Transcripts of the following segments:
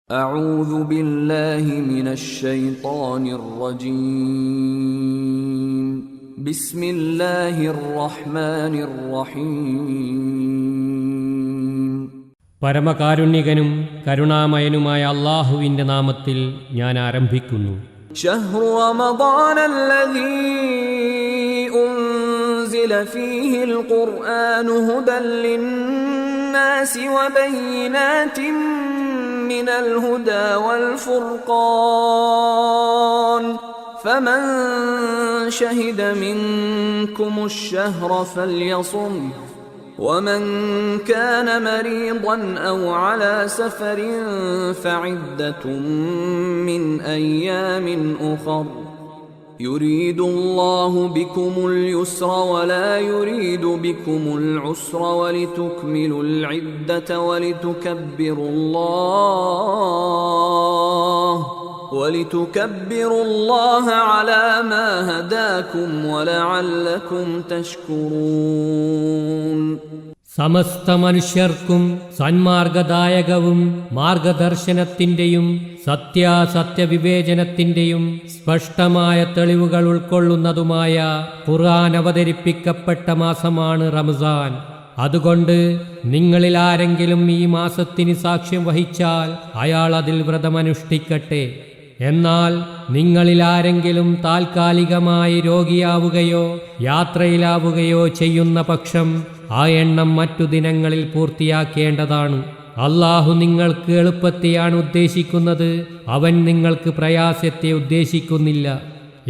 أعوذ بالله من الشيطان الرجيم بسم الله الرحمن الرحيم പരമകാരുണ്യകനും കരുണാമയനുമായ അല്ലാഹുവിന്റെ നാമത്തിൽ ഞാൻ ആരംഭിക്കുന്നു. شهر رمضان الذي أنزل فيه القرآن هدى للناس وبينات من الهدى والفرقان فمن شهد منكم الشهر فليصم ومن كان مريضا أو على سفر فعدة من أيام أخر يريد الله بكم اليسر ولا يريد بكم العسر ولتكملوا العدة ولتكبروا الله على ما هداكم ولعلكم تشكرون. സമസ്ത മനുഷ്യർക്കും സന്മാർഗദായകവും മാർഗദർശനത്തിന്റെയും സത്യാസത്യ വിവേചനത്തിന്റെയും സ്പഷ്ടമായ തെളിവുകൾ ഉൾക്കൊള്ളുന്നതുമായ ഖുർആൻ അവതരിപ്പിക്കപ്പെട്ട മാസമാണ് റമസാൻ. അതുകൊണ്ട് നിങ്ങളിൽ ആരെങ്കിലും ഈ മാസത്തിന് സാക്ഷ്യം വഹിച്ചാൽ അയാൾ അതിൽ വ്രതമനുഷ്ഠിക്കട്ടെ. എന്നാൽ നിങ്ങളിൽ ആരെങ്കിലും താൽക്കാലികമായി രോഗിയാവുകയോ യാത്രയിലാവുകയോ ചെയ്യുന്ന പക്ഷം ആ എണ്ണം മറ്റു ദിനങ്ങളിൽ പൂർത്തിയാക്കേണ്ടതാണ്. അല്ലാഹു നിങ്ങൾക്ക് എളുപ്പത്തെയാണ് ഉദ്ദേശിക്കുന്നത്, അവൻ നിങ്ങൾക്ക് പ്രയാസത്തെ ഉദ്ദേശിക്കുന്നില്ല.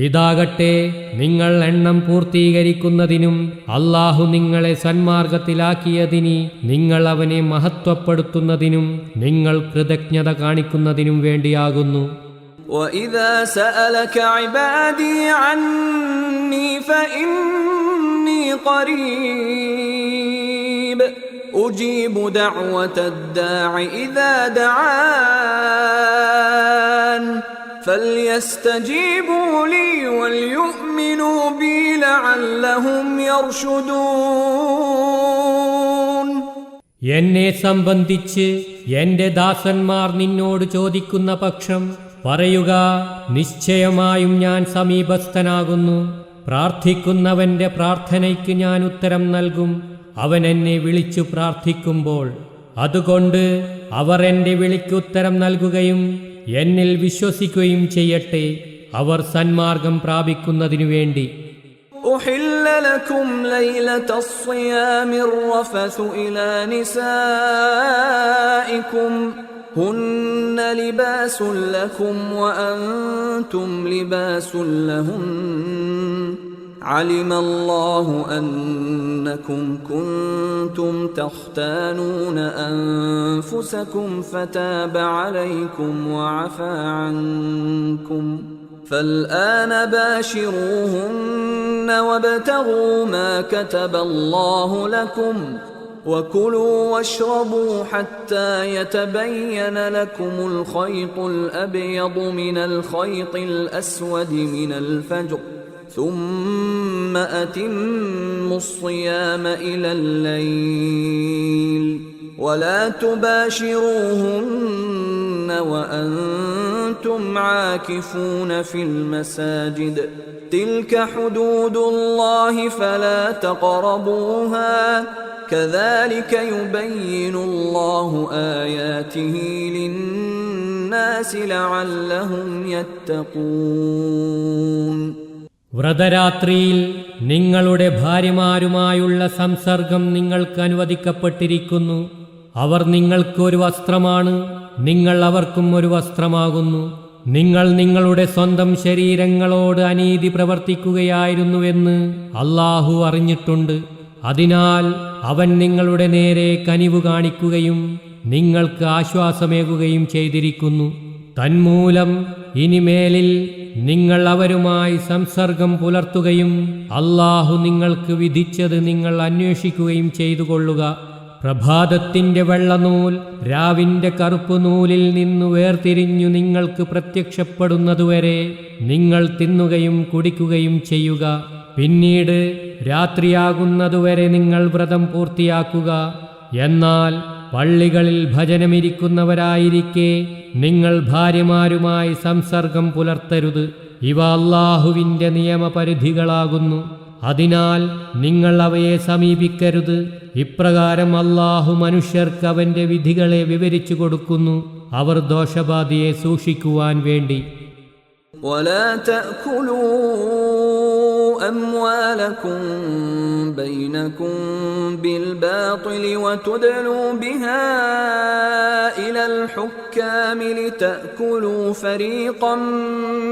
ഇതാകട്ടെ, നിങ്ങൾ എണ്ണം പൂർത്തീകരിക്കുന്നതിനും അല്ലാഹു നിങ്ങളെ സന്മാർഗത്തിലാക്കിയതിന് നിങ്ങൾ അവനെ മഹത്വപ്പെടുത്തുന്നതിനും നിങ്ങൾ കൃതജ്ഞത കാണിക്കുന്നതിനും വേണ്ടിയാകുന്നു. وَإِذَا سَأَلَكَ عِبَادِي عَنِّي فَإِنِّي قَرِيبٌ أُجِيبُ دَعْوَةَ الدَّاعِ إِذَا دَعَانِ فَلْيَسْتَجِيبُوا لِي وَلْيُؤْمِنُوا بِي لَعَلَّهُمْ يَرْشُدُونَ. എന്നെ സംബന്ധിച്ച് എന്റെ ദാസന്മാർ നിന്നോട് ചോദിക്കുന്ന പക്ഷം പറയുക, നിശ്ചയമായും ഞാൻ സമീപസ്ഥനാകുന്നു. പ്രാർത്ഥിക്കുന്നവന്റെ പ്രാർത്ഥനയ്ക്ക് ഞാൻ ഉത്തരം നൽകും, അവൻ എന്നെ വിളിച്ചു പ്രാർത്ഥിക്കുമ്പോൾ. അതുകൊണ്ട് അവർ എന്റെ വിളിക്ക് ഉത്തരം നൽകുകയും എന്നിൽ വിശ്വസിക്കുകയും ചെയ്യട്ടെ, അവർ സന്മാർഗം പ്രാപിക്കുന്നതിനു വേണ്ടി. أحل لكم ليلة الصيام الرفث إلى نسائكم هن لباس لكم وأنتم لباس لهن علم الله أنكم كنتم تختانون أنفسكم فتاب عليكم وعفى عنكم فالآن باشروهن وابتغوا ما كتب الله لكم وكلوا واشربوا حتى يتبين لكم الخيط الأبيض من الخيط الأسود من الفجر ثم أتموا الصيام إلى الليل ولا تباشروهن وأنتم عاكفون في المساجد تلك حدود الله فلا تقربوها كذلك يبين الله آياته للناس لعلهم يتقون. വ്രതരാത്രിയിൽ നിങ്ങളുടെ ഭാര്യമാരുമായുള്ള സംസർഗം നിങ്ങൾക്ക് അനുവദിക്കപ്പെട്ടിരിക്കുന്നു. അവർ നിങ്ങൾക്ക് ഒരു വസ്ത്രമാണ്, നിങ്ങൾ അവർക്കും ഒരു വസ്ത്രമാകുന്നു. നിങ്ങൾ നിങ്ങളുടെ സ്വന്തം ശരീരങ്ങളോട് അനീതി പ്രവർത്തിക്കുകയായിരുന്നുവെന്ന് അല്ലാഹു അറിഞ്ഞിട്ടുണ്ട്. അതിനാൽ അവൻ നിങ്ങളുടെ നേരെ കനിവ് കാണിക്കുകയും നിങ്ങൾക്ക് ആശ്വാസമേകുകയും ചെയ്തിരിക്കുന്നു. തന്മൂലം ഇനിമേലിൽ നിങ്ങൾ അവരുമായി സംസർഗം പുലർത്തുകയും അല്ലാഹു നിങ്ങൾക്ക് വിധിച്ചത് നിങ്ങൾ അന്വേഷിക്കുകയും ചെയ്തുകൊള്ളുക. പ്രഭാതത്തിന്റെ വെള്ളനൂൽ രാവിന്റെ കറുപ്പ് നൂലിൽ നിന്നു വേർതിരിഞ്ഞു നിങ്ങൾക്ക് പ്രത്യക്ഷപ്പെടുന്നതുവരെ നിങ്ങൾ തിന്നുകയും കുടിക്കുകയും ചെയ്യുക. പിന്നീട് രാത്രിയാകുന്നതുവരെ നിങ്ങൾ വ്രതം പൂർത്തിയാക്കുക. എന്നാൽ പള്ളികളിൽ ഭജനമിരിക്കുന്നവരായിരിക്കെ നിങ്ങൾ ഭാര്യമാരുമായി സംസർഗം പുലർത്തരുത്. ഇവ അല്ലാഹുവിന്റെ നിയമപരിധികളാകുന്നു. അതിനാൽ നിങ്ങൾ അവയെ സമീപിക്കരുത്. ഇപ്രകാരം അല്ലാഹു മനുഷ്യർക്ക് അവന്റെ വിധികളെ വിവരിച്ചു കൊടുക്കുന്നു, അവർ ദോഷബാധയെ സൂക്ഷിക്കുവാൻ വേണ്ടി. ولا تأكلوا أموالكم بينكم بالباطل وتدلوا بها إلى الحكام لتأكلوا فريقا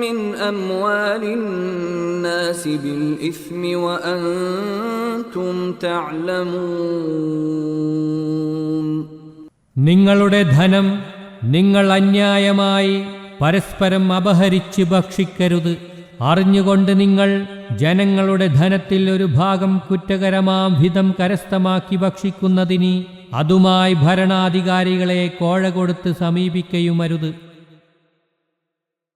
من أموال الناس بالإثم وأنتم تعلمون. നിങ്ങളുടെ ധനം നിങ്ങൾ അന്യായമായി പരസ്പരം അപഹരിച്ച് ഭക്ഷിക്കരുത്. അറിഞ്ഞുകൊണ്ട് നിങ്ങൾ ജനങ്ങളുടെ ധനത്തിൽ ഒരു ഭാഗം കുറ്റകരമാം വിധം കരസ്ഥമാക്കി ഭക്ഷിക്കുന്നതിന് അതുമായി ഭരണാധികാരികളെ കോഴ കൊടുത്ത് സമീപിക്കുകയുമരുത്.